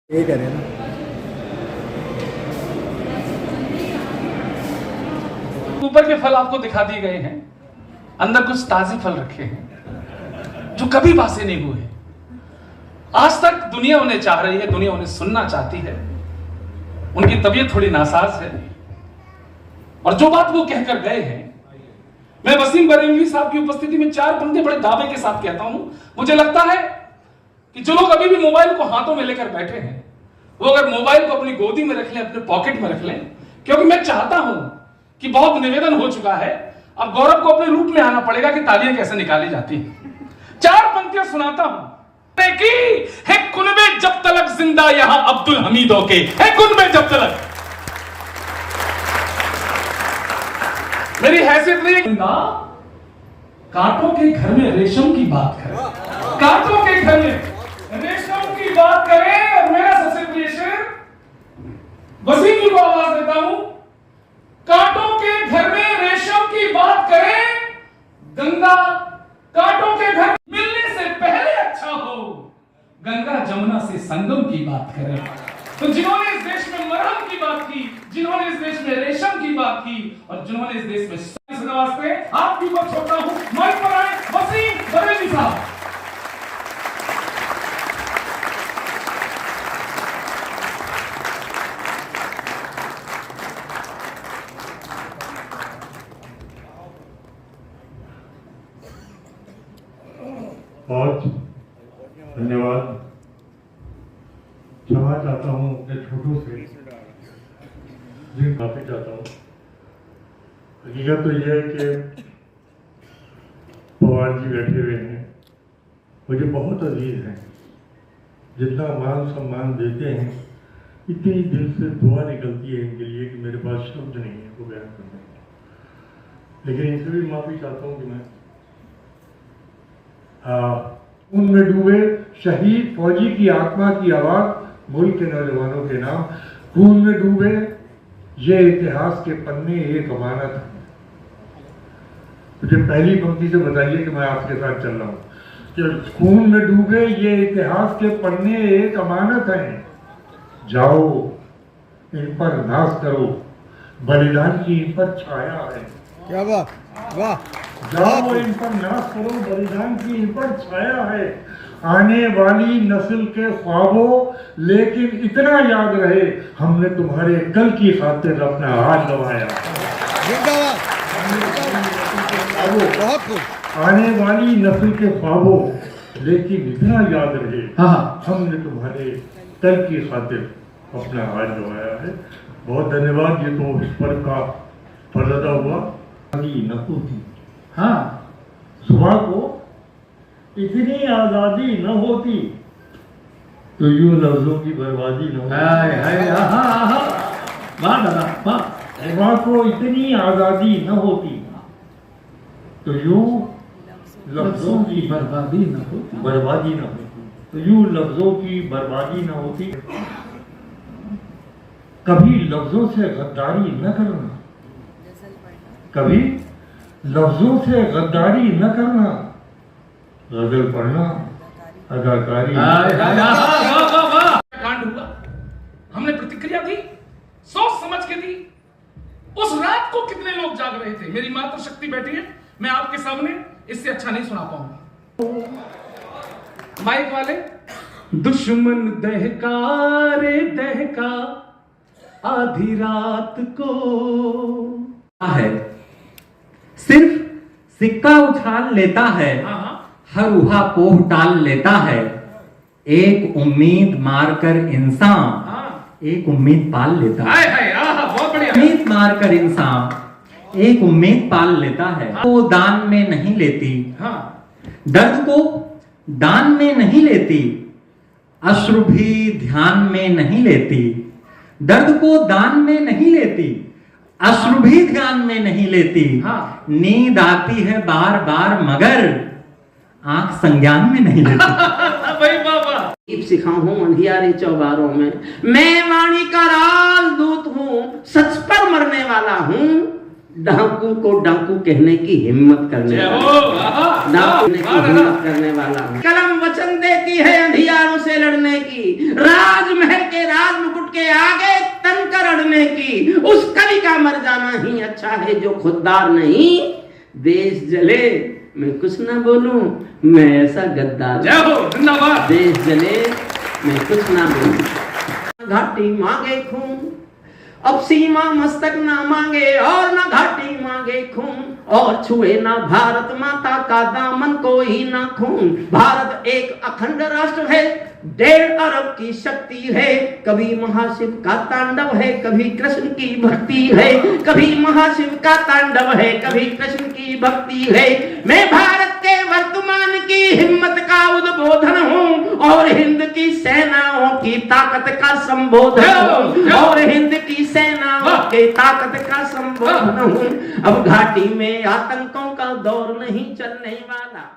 ये करें ना। ऊपर के फल आपको दिखा दिए गए हैं, अंदर कुछ ताजे फल रखे हैं जो कभी बासे नहीं हुए। आज तक दुनिया उन्हें चाह रही है, दुनिया उन्हें सुनना चाहती है। उनकी तबीयत थोड़ी नासाज है और जो बात वो कहकर गए हैं, मैं वसीम बरेलवी साहब की उपस्थिति में 4 पंक्ति बड़े दावे के साथ कहता हूं। मुझे लगता है कि जो लोग अभी भी मोबाइल को हाथों में लेकर बैठे हैं, वो अगर मोबाइल को अपनी गोदी में रख लें, अपने पॉकेट में रख लें, क्योंकि मैं चाहता हूं कि बहुत निवेदन हो चुका है, अब गौरव को अपने रूप में आना पड़ेगा कि तालियां कैसे निकाली जाती हैं। 4 पंक्तियां सुनाता हूं की है कुनबे जब तलक जिंदा यहां अब्दुल हमीदों के है कुनबे जब तलक। मेरी हैसियत नहीं, कांटों के घर में रेशम की बात करें, कांटों के घर में रेशम की बात करें। और मेरा सबसे प्रिय शेर वसीम जी को आवाज देता हूं, कांटों के घर में रेशम की बात करें, गंगा कांटों के घर मिलने से पहले अच्छा हो, गंगा जमुना से संगम की बात करें। तो जिन्होंने इस देश में मरहम की बात की, जिन्होंने इस देश में रेशम की बात की और जिन्होंने इस देश में वास्ते आपकी ऊपर छोड़ता हूं, माइक पर आए वसीम बरेलवी साहब। बहुत धन्यवाद। क्षमा चाहता हूँ अपने छोटों से, जी माफी चाहता हूँ। हकीकत तो यह है कि पवार जी बैठे हुए हैं, मुझे बहुत अजीज हैं। जितना मान सम्मान देते हैं, इतनी दिल से दुआ निकलती है इनके लिए कि मेरे पास शब्द नहीं है को बयान करने के। लेकिन इनसे भी माफी चाहता हूँ कि मैं उनमें डूबे शहीद फौजी की आत्मा की आवाज, मुल्क के नौजवानों के नाम, खून में डूबे ये इतिहास के पन्ने एक अमानत है। मुझे पहली पंक्ति से बताइए कि मैं आपके साथ चल रहा हूँ कि खून में डूबे ये इतिहास के पन्ने एक अमानत हैं। जाओ इन पर नाज करो, बलिदान की इन पर छाया है। क्या बात, वाह। जाओ इन पर नाज करो, बलिदान की इन पर छाया है। आने वाली नस्ल के ख्वाबों, लेकिन इतना याद रहे हमने तुम्हारे कल की खातिर अपना हाथ गंवाया। आने वाली नस्ल के ख्वाबों, लेकिन इतना याद रहे हमने तुम्हारे कल की खातिर अपना हाथ गंवाया है। बहुत धन्यवाद। ये तो इस पर का फर्ज हुआ। नकू थी, हाँ, सुबह को इतनी आजादी न होती तो यूं लफ्जों की बर्बादी न होती। सुबह को इतनी आजादी न होती तो यूं लफ्जों की बर्बादी न होती, तो यूं लफ्जों की बर्बादी न होती। कभी लफ्जों से गद्दारी न करना, कभी लफ्जों से गद्दारी न करना, गजल पढ़ना अदाकारी। कांड हुआ, हमने प्रतिक्रिया दी, सोच समझ के दी। उस रात को कितने लोग जाग रहे थे। मेरी मातृशक्ति बैठी है, मैं आपके सामने इससे अच्छा नहीं सुना पाऊंगा। माइक वाले, दुश्मन दहका रे दहका आधी रात को है, सिर्फ सिक्का उछाल लेता है, हर उहा पोह टाल लेता है। एक उम्मीद मारकर इंसान एक उम्मीद पाल लेता है। बहुत बढ़िया। उम्मीद मारकर इंसान एक उम्मीद पाल लेता है। वो दान में नहीं लेती, दर्द को दान में नहीं लेती, अश्रु भी ध्यान में नहीं लेती। दर्द को दान में नहीं लेती, अश्रु भी ध्यान में नहीं लेती। नींद आती है बार बार मगर आंख संज्ञान में नहीं लेती। भाई बाबा सिखा हूं अंधियारे चौबारों में, मैं वाणी का राज दूत हूं, सच पर मरने वाला हूं। डाकू को डाकू कहने की हिम्मत करने वाला हूं। कलम वचन देती है अंधियारों से लड़ने की, राजमहल के आगे तनकरड़ने की, उस कवि का मर जाना ही अच्छा है जो खुददार नहीं। देश जले मैं कुछ ना बोलूं, मैं ऐसा गद्दार। जय हो, जिंदाबाद। देश जले मैं कुछ ना बोलूं। घाटी मांगे खून, अब सीमा मस्तक ना मांगे और ना घाटी मांगे खून, और छुए ना भारत माता का दामन कोई ना खून। भारत एक अखंड राष्ट्र है, 1.5 अरब की शक्ति है। कभी महाशिव का तांडव है, कभी कृष्ण की भक्ति है। कभी महाशिव का तांडव है, कभी कृष्ण की भक्ति है। मैं भारत के वर्तमान की हिम्मत का उद्बोधन हूँ और हिंद की सेनाओं की ताकत का संबोधन हूँ, और हिंद की सेनाओं के ताकत का संबोधन हूँ। अब घाटी में आतंकों का दौर नहीं चलने वाला।